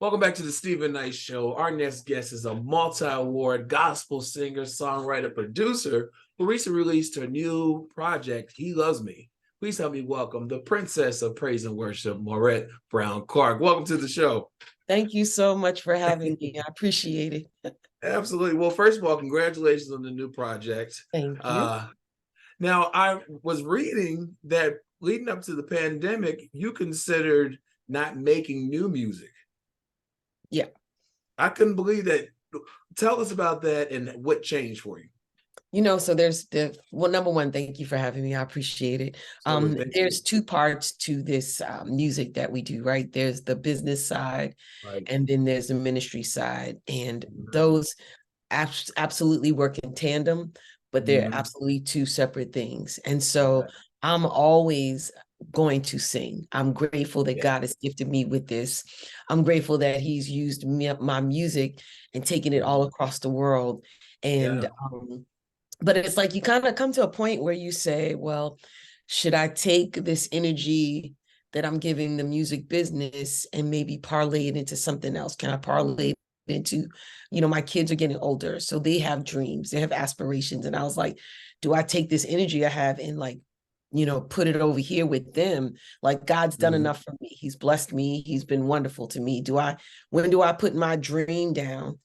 Welcome back to the Stephen Knight Show. Our next guest is a multi-award gospel singer, songwriter, producer who recently released her new project, He Loves Me. Please help me welcome the princess of praise and worship, Maurette Brown-Clark. Welcome to the show. Thank you so much for having me. I appreciate it. Absolutely. Well, first of all, congratulations on the new project. Thank you. Now, I was reading that leading up to the pandemic, you considered not making new music. Yeah. I couldn't believe that. Tell us about that and what changed for you. So there's number one, thank you for having me. I appreciate it. There's two parts to this music that we do, right? There's the business side, right, and then there's the ministry side. And those absolutely work in tandem, but they're absolutely two separate things. And so I'm always going to sing. I'm grateful that God has gifted me with this. I'm grateful that he's used my music and taken it all across the world. And but it's like you kind of come to a point where you say, well, should I take this energy that I'm giving the music business and maybe parlay it into something else? Can I parlay it into, my kids are getting older, so they have dreams, they have aspirations. And I was like, do I take this energy I have and put it over here with them? Like, God's done enough for me. He's blessed me. He's been wonderful to me. When do I put my dream down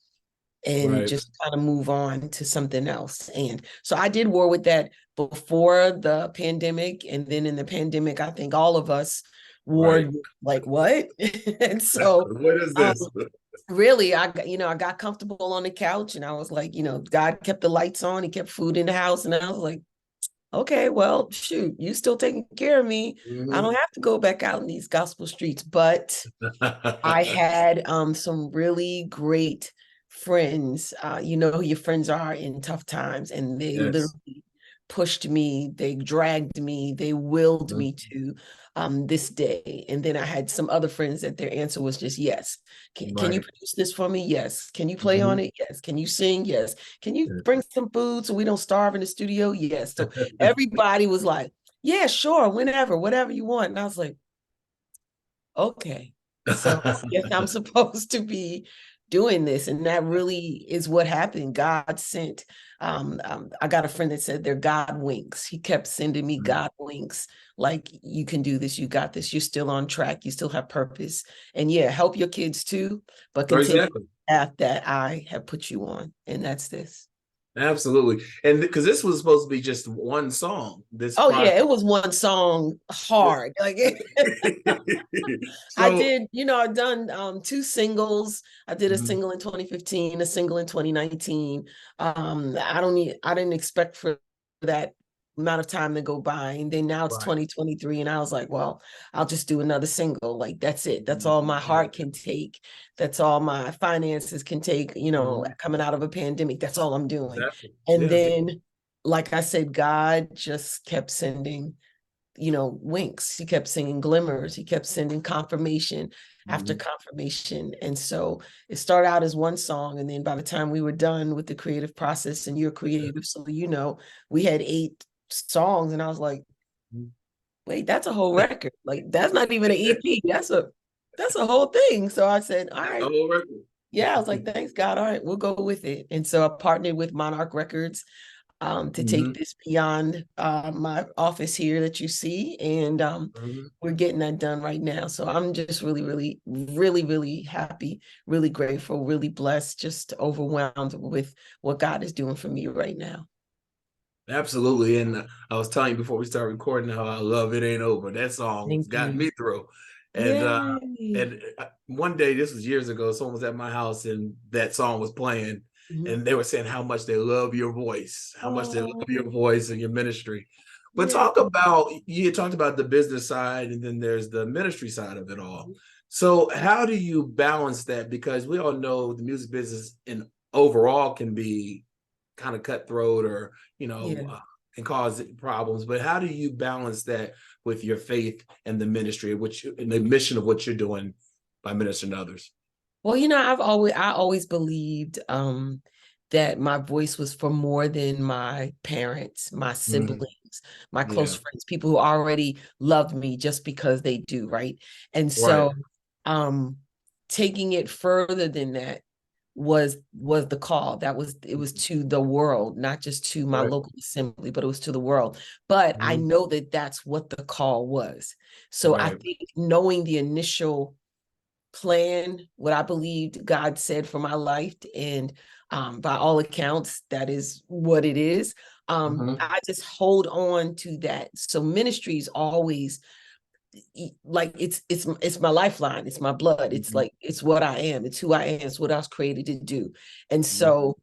and just kind of move on to something else? And so I did war with that before the pandemic. And then in the pandemic, I think all of us warred like, what? And so what is this? Really, I got comfortable on the couch and I was like, God kept the lights on, he kept food in the house. And I was like, okay, well, shoot, you still taking care of me. I don't have to go back out in these gospel streets. But I had some really great friends. You know who your friends are in tough times, and they literally pushed me, they dragged me, they willed me to this day. And then I had some other friends that their answer was just yes. Can you produce this for me? Yes. Can you play on it? Yes. Can you sing? Yes. Can you bring some food so we don't starve in the studio? Yes. So everybody was like, yeah, sure, whenever, whatever you want. And I was like, okay, so yes, I'm supposed to be doing this. And that really is what happened. God sent, I got a friend that said they're God winks. He kept sending me God winks. Like, you can do this. You got this. You're still on track. You still have purpose. And help your kids too, but continue the path that I have put you on. And that's this. Absolutely. And because this was supposed to be just one song. It was one song hard. Like I did, I've done two singles. I did a single in 2015, a single in 2019. I didn't expect for that amount of time to go by. And then now it's 2023. And I was like, well, I'll just do another single. Like, that's it. That's all my heart can take. That's all my finances can take, coming out of a pandemic. That's all I'm doing. And then, like I said, God just kept sending, winks. He kept singing glimmers. He kept sending confirmation after confirmation. And so it started out as one song. And then by the time we were done with the creative process, and you're creative, so we had 8 songs. And I was like, wait, that's a whole record. Like, that's not even an EP. That's a whole thing. So I said, all right. I was like, thanks, God. All right, we'll go with it. And so I partnered with Monarch Records to take this beyond my office here that you see. And we're getting that done right now. So I'm just really, really, really, really happy, really grateful, really blessed, just overwhelmed with what God is doing for me right now. Absolutely. And I was telling you before we started recording how I love It Ain't Over. That song got me through. And one day, this was years ago, someone was at my house and that song was playing. And they were saying how much they love your voice, how much they love your voice and your ministry. But you talked about the business side, and then there's the ministry side of it all. So how do you balance that? Because we all know the music business overall can be kind of cutthroat or, can cause problems. But how do you balance that with your faith and the ministry, and the mission of what you're doing by ministering to others? Well, I always believed that my voice was for more than my parents, my siblings, my close friends, people who already loved me just because they do, right? And so taking it further than that was the call. It was to the world, not just to my local assembly, but it was to the world. But I know that that's what the call was. So I think knowing the initial plan, what I believed God said for my life, and by all accounts, that is what it is. I just hold on to that. So ministry is always like it's my lifeline, it's my blood, it's like it's what I am, it's who I am, it's what I was created to do. And so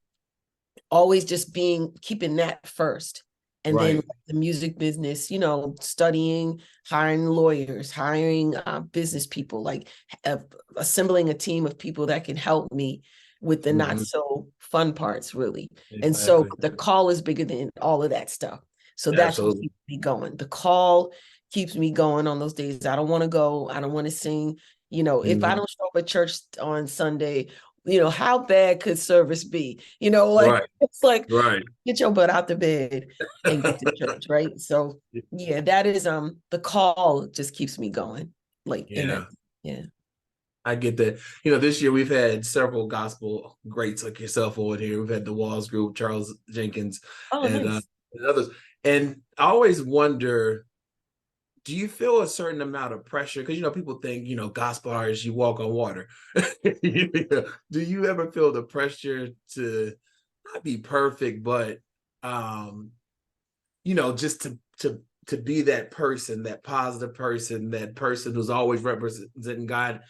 always just keeping that first, and then the music business, you know, studying, hiring lawyers, hiring business people, like assembling a team of people that can help me with the not so fun parts, really. And so the call is bigger than all of that stuff. So that's what keeps me going. The call keeps me going on those days. I don't want to go. I don't want to sing. You know, if I don't show up at church on Sunday, you know, how bad could service be? You know, like it's like get your butt out the bed and get to church, right? So yeah, that is the call just keeps me going. Like I get that. You know, this year we've had several gospel greats like yourself on here. We've had the Walls Group, Charles Jenkins, and others. And I always wonder, do you feel a certain amount of pressure? Because, you know, people think, you know, gospel artists, you walk on water. Do you ever feel the pressure to not be perfect, but, you know, just to be that person, that positive person, that person who's always representing God?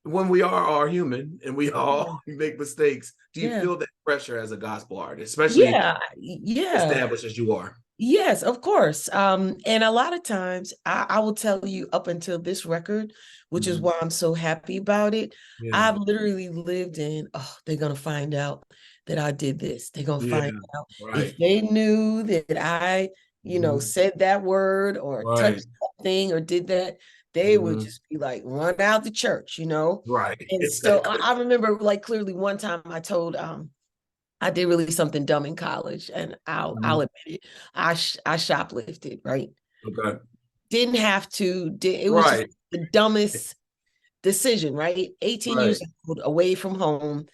When we are human and we all make mistakes, do you feel that pressure as a gospel artist, especially established as you are? Yes, of course. And a lot of times I will tell you, up until this record, which is why I'm so happy about it, I've literally lived in, oh, they're going to find out that I did this. They're going to find out. If they knew that I, you know, said that word or touched something or did that, they would just be like, run out the church, you know? And so I remember, like, clearly one time I told, I did really something dumb in college, and I'll admit it. I shoplifted, right? Didn't have to. It was just the dumbest decision, right? 18 years old, away from home,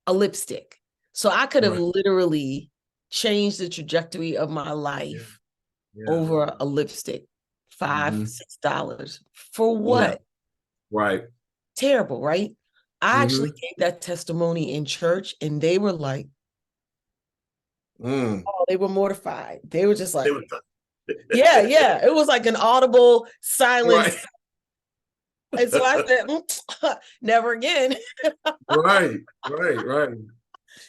a lipstick. So I could have literally changed the trajectory of my life over a lipstick. $5-6 for what? Terrible, right? I actually gave that testimony in church, and they were like, oh, they were mortified. They were just like, yeah. It was like an audible silence. And so I said, never again. Right.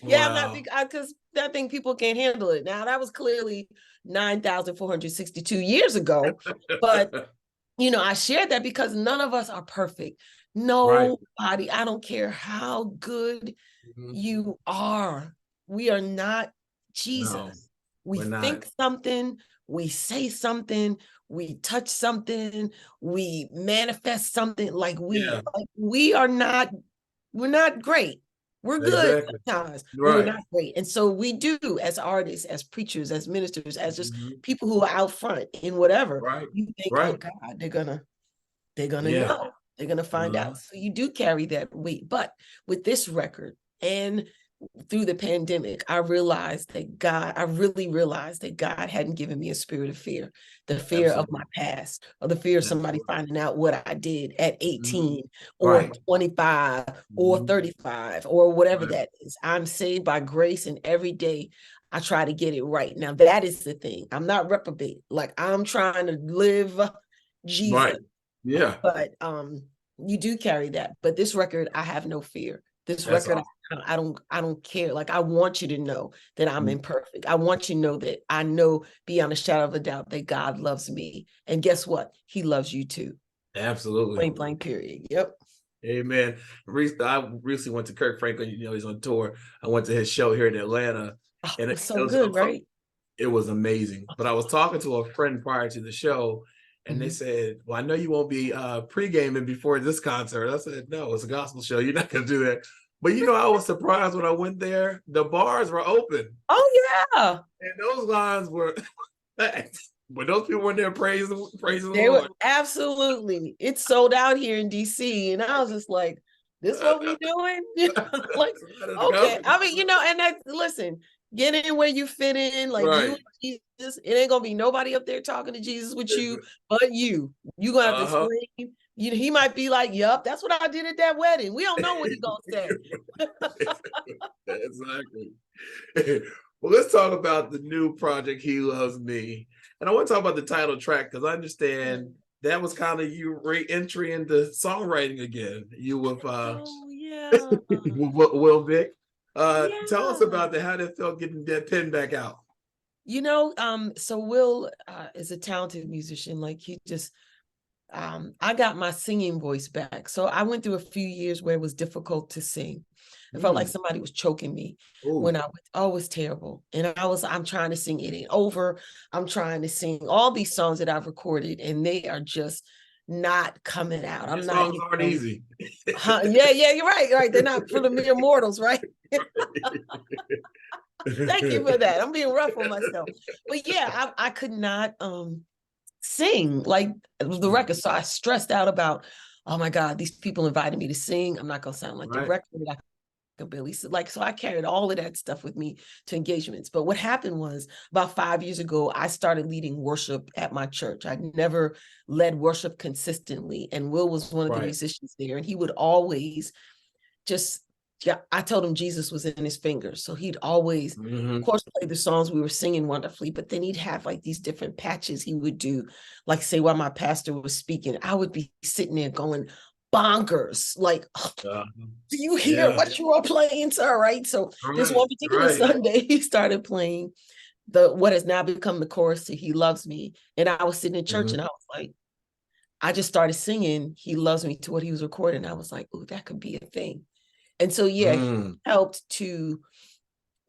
Yeah, wow. Because I think people can't handle it. Now, that was clearly 9,462 years ago. But, you know, I shared that because none of us are perfect. Nobody, I don't care how good you are. We are not Jesus. No, we think something, we say something, we touch something, we manifest something. Like we are not, we're not great. We're good sometimes, but we're not great. And so we do, as artists, as preachers, as ministers, as just people who are out front in whatever. You think, oh God, they're gonna know. They're gonna find out. So you do carry that weight. But with this record and through the pandemic, I really realized that God hadn't given me a spirit of fear, the fear of my past, or the fear of somebody finding out what I did at 18 or 25 or 35 or whatever that is. I'm saved by grace, and every day I try to get it right. Now, that is the thing. I'm not reprobate. Like, I'm trying to live Jesus. But you do carry that. But this record, I have no fear. This record, awesome. I don't care. Like, I want you to know that I'm imperfect. I want you to know that I know beyond a shadow of a doubt that God loves me. And guess what? He loves you too. Absolutely. Point blank, period. Yep. Amen. I recently went to Kirk Franklin. You know, he's on tour. I went to his show here in Atlanta. And it's so good, right? It was amazing. But I was talking to a friend prior to the show, and they said, well, I know you won't be pre-gaming before this concert. I said, no, it's a gospel show. You're not going to do that. But, you know, I was surprised when I went there. The bars were open. Oh, yeah. And those lines were packed. But those people were there praising the Lord. Absolutely. It's sold out here in DC. And I was just like, this what we doing? Like, okay. I mean, and that, listen, get in where you fit in, like you and Jesus. It ain't gonna be nobody up there talking to Jesus with you, but you. You gonna have to scream. He might be like, "Yup, that's what I did at that wedding." We don't know what he gonna say. Exactly. Well, let's talk about the new project, He Loves Me. And I want to talk about the title track because I understand that was kind of you re-entry into songwriting again. You with Will Vick. Tell us about that, how that felt getting that pen back out. So Will is a talented musician. Like he just I got my singing voice back. So I went through a few years where it was difficult to sing. I felt like somebody was choking me when I was terrible. And I'm trying to sing It Ain't Over. I'm trying to sing all these songs that I've recorded and they are just not coming out. I'm not. Songs aren't easy. Yeah, you're right. They're not for the mere mortals, right? Thank you for that. I'm being rough on myself. But yeah, I could not sing like the record. So I stressed out about, oh my God, these people invited me to sing. I'm not gonna sound like the record. So I carried all of that stuff with me to engagements. But what happened was about 5 years ago, I started leading worship at my church. I'd never led worship consistently. And Will was one of the musicians there. And he would always I told him Jesus was in his fingers. So he'd always, of course, play the songs we were singing wonderfully, but then he'd have like these different patches he would do. Like say while my pastor was speaking, I would be sitting there going bonkers. Like, do you hear what you are playing, sir? Right. So this one particular Sunday, he started playing what has now become the chorus to He Loves Me. And I was sitting in church and I was like, I just started singing He Loves Me to what he was recording. I was like, oh, that could be a thing. And so, he helped to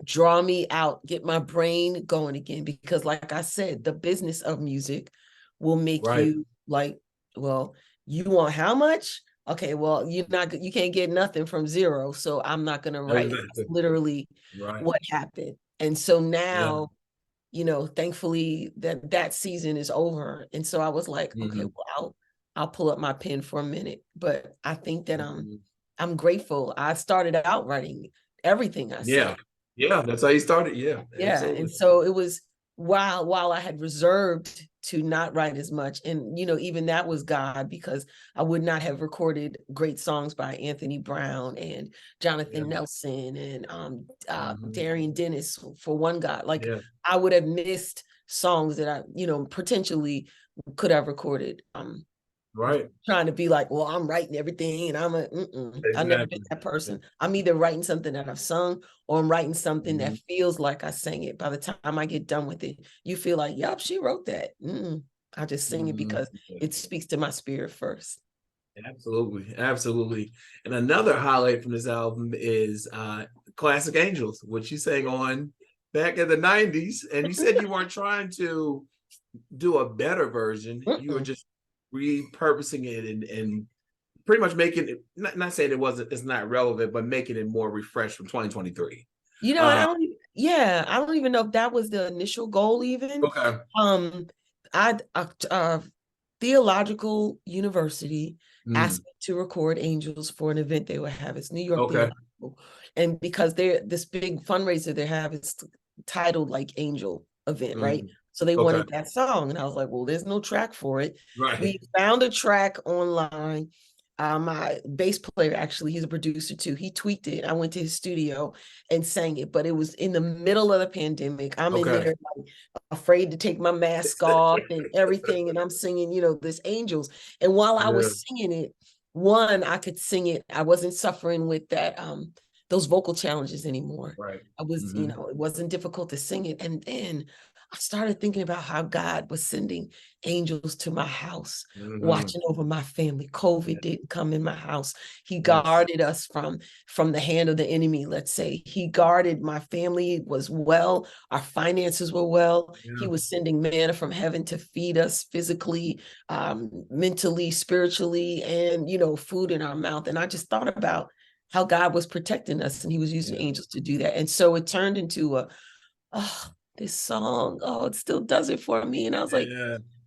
draw me out, get my brain going again, because like I said, the business of music will make you like, well, you want how much? Okay, well, you can't get nothing from zero. So I'm not going to write. That's literally what happened. And so now, thankfully that season is over. And so I was like, okay, well, I'll pull up my pen for a minute. But I think that I'm grateful. I started out writing everything I said. Yeah, that's how you started. Yeah. Absolutely. And so it was while I had reserved to not write as much. And, even that was God, because I would not have recorded great songs by Anthony Brown and Jonathan Nelson and Darian Dennis, for one God. Like I would have missed songs that I, potentially could have recorded. Trying to be like, well, I'm writing everything and I've never been that person. I'm either writing something that I've sung or I'm writing something that feels like I sang it. By the time I get done with it, you feel like, yep, she wrote that. I just sing it because it speaks to my spirit first. Absolutely. And another highlight from this album is Classic Angels, which you sang on back in the 90s. And you said you weren't trying to do a better version. You were just repurposing it and pretty much making it, not saying it's not relevant, but making it more refreshed from 2023. I don't even know if that was the initial goal even. Theological University asked me to record Angels for an event they would have. It's New York Theological. And because this big fundraiser they have is titled like Angel Event, right? So they wanted that song. And I was like, well, there's no track for it. We found a track online. My bass player, actually, he's a producer too. He tweaked it. I went to his studio and sang it, but it was in the middle of the pandemic. I'm in there like, afraid to take my mask off and everything. And I'm singing, this Angels. And while I was singing it, I could sing it. I wasn't suffering with that, those vocal challenges anymore. I was, it wasn't difficult to sing it. And then I started thinking about how God was sending angels to my house, watching over my family. COVID didn't come in my house. He guarded us from the hand of the enemy, let's say. He guarded my family, was well. Our finances were well. He was sending manna from heaven to feed us physically, mentally, spiritually, and, food in our mouth. And I just thought about how God was protecting us and he was using angels to do that. And so it turned into this song, it still does it for me. And I was like,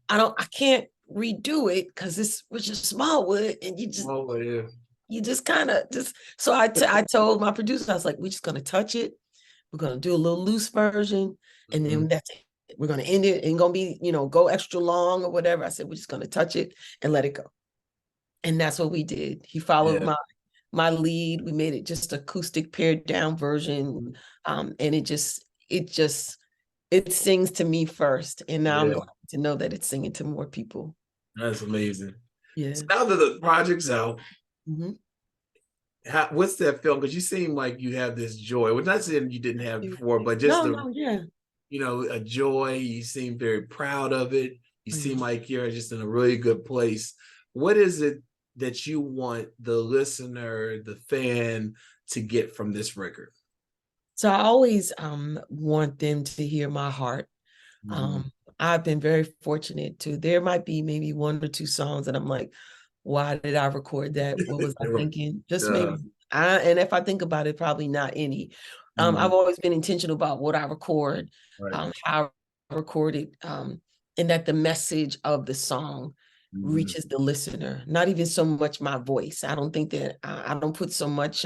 I can't redo it because this Richard Smallwood, and you just, you just kind of just, so I told my producer, I was like, we're just going to touch it. We're going to do a little loose version. And then that's it. We're going to end it and going to be, you know, go extra long or whatever. I said, we're just going to touch it and let it go. And that's what we did. He followed my lead. We made it just acoustic pared down version. And it sings to me first. And now I'm going to know that it's singing to more people. That's amazing. Yeah. So now that the project's out, what's that feeling? Because you seem like you have this joy, which not saying you didn't have before, but just you know, a joy. You seem very proud of it. You seem like you're just in a really good place. What is it that you want the listener, the fan, to get from this record? So I always want them to hear my heart. I've been very fortunate to, there might be maybe one or two songs that I'm like, why did I record that? What was I thinking? Just maybe, and if I think about it, probably not any. I've always been intentional about what I record, how I record it, and that the message of the song reaches the listener, not even so much my voice. I don't think that I don't put so much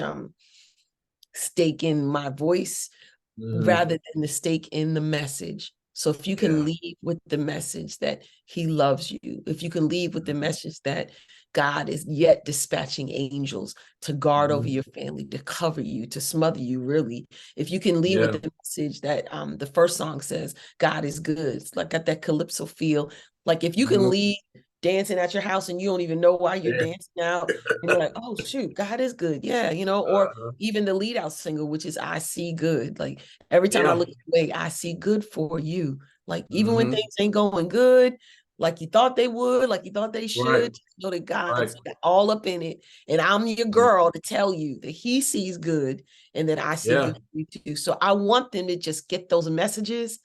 stake in my voice rather than the stake in the message. So if you can leave with the message that he loves you, if you can leave with the message that God is yet dispatching angels to guard over your family, to cover you, to smother you, really. If you can leave with the message that the first song says, God is good. It's like got that calypso feel. Like if you can leave dancing at your house and you don't even know why you're dancing out, and you're like, oh shoot, God is good. Yeah, you know, or even the lead out single, which is I see good. Like every time I look away, I see good for you. Like even when things ain't going good, like you thought they would, like you thought they should, know that God's all up in it. And I'm your girl to tell you that he sees good and that I see good for you too. So I want them to just get those messages.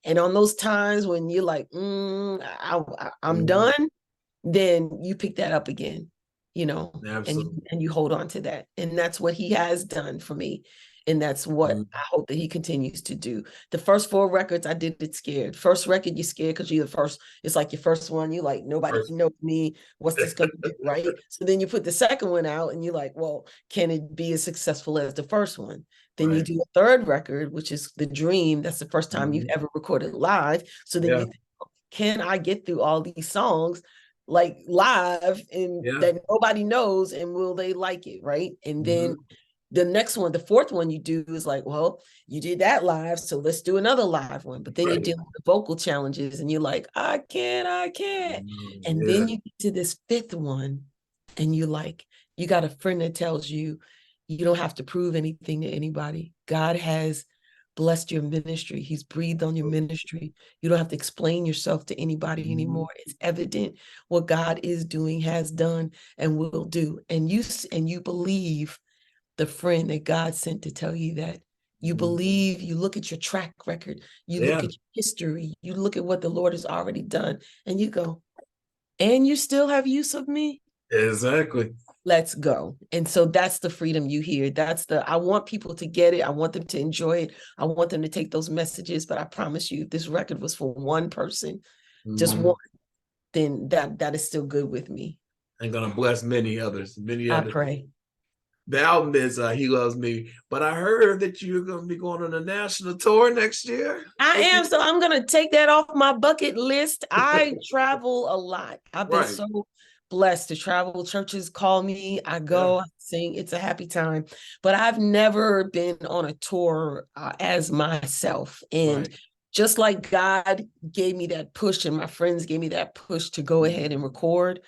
And on those times when you're like, I'm done, then you pick that up again, you know, and you hold on to that. And that's what he has done for me. And that's what I hope that he continues to do. The first 4 records, I did it scared. First record, you're scared because you're the first. It's like your first one. You like, nobody knows me. What's this going to do, right? So then you put the second one out and you're like, well, can it be as successful as the first one? Then you do a third record, which is The Dream. That's the first time you've ever recorded live. So then you think, can I get through all these songs like live and that nobody knows, and will they like it, right? And then the next one, the fourth one you do is like, well, you did that live, so let's do another live one. But then you deal with the vocal challenges and you're like, I can't. And then you get to this fifth one and you're like, you got a friend that tells you, you don't have to prove anything to anybody. God has blessed your ministry. He's breathed on your ministry. You don't have to explain yourself to anybody anymore. It's evident what God is doing, has done, and will do. And you believe the friend that God sent to tell you that. You believe, you look at your track record, you look at your history, you look at what the Lord has already done, and you go, and you still have use of me? Exactly. Let's go. And so that's the freedom you hear. I want people to get it. I want them to enjoy it. I want them to take those messages. But I promise you, if this record was for one person, just one, then that is still good with me. And gonna bless many others. I pray. The album is He Loves Me, but I heard that you're going to be going on a national tour next year. I am, so I'm going to take that off my bucket list. I travel a lot. I've been so blessed to travel. Churches call me, I go, I sing. It's a happy time. But I've never been on a tour as myself. And just like God gave me that push and my friends gave me that push to go ahead and record,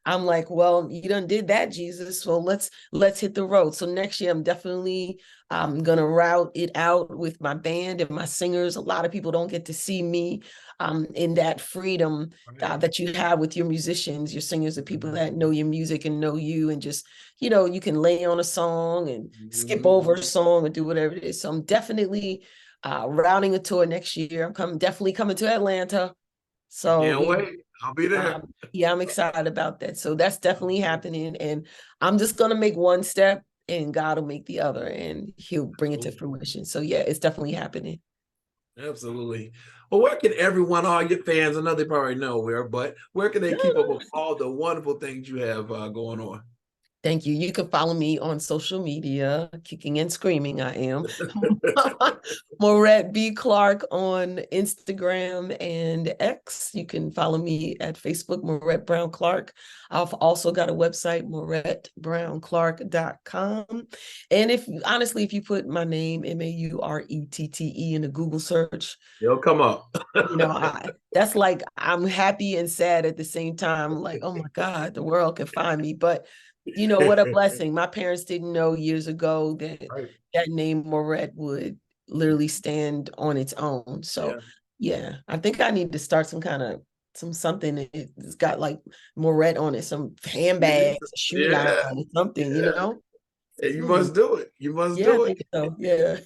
I'm like, well, you done did that, Jesus. So let's hit the road. So next year, I'm definitely gonna route it out with my band and my singers. A lot of people don't get to see me in that freedom that you have with your musicians, your singers, the people that know your music and know you, and just, you know, you can lay on a song and skip over a song and do whatever it is. So I'm definitely routing a tour next year. I'm definitely coming to Atlanta. So can't wait. I'll be there. Yeah, I'm excited about that. So that's definitely happening. And I'm just going to make one step and God will make the other and he'll bring it to fruition. So yeah, it's definitely happening. Absolutely. Well, where can everyone, all your fans, I know they probably know where, but where can they keep up with all the wonderful things you have going on? Thank you. You can follow me on social media, kicking and screaming. I am Maurette B. Clark on Instagram and X. You can follow me at Facebook, Maurette Brown Clark. I've also got a website, MauretteBrownClark.com. And if you put my name, Maurette, in a Google search, it'll come up. That's like, I'm happy and sad at the same time. Like, oh my God, the world can find me. But what a blessing. My parents didn't know years ago that that name Maurette would literally stand on its own. So yeah, I think I need to start something that's got like Maurette on it, some handbags, shoe line or something, And you must do it. You must do it. I think so. Yeah.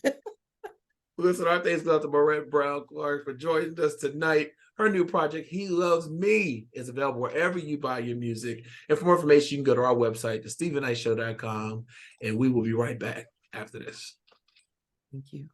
Listen, our thanks go out to Maurette Brown Clark for joining us tonight. Her new project, He Loves Me, is available wherever you buy your music. And for more information, you can go to our website, thestevenknightshow.com, and we will be right back after this. Thank you.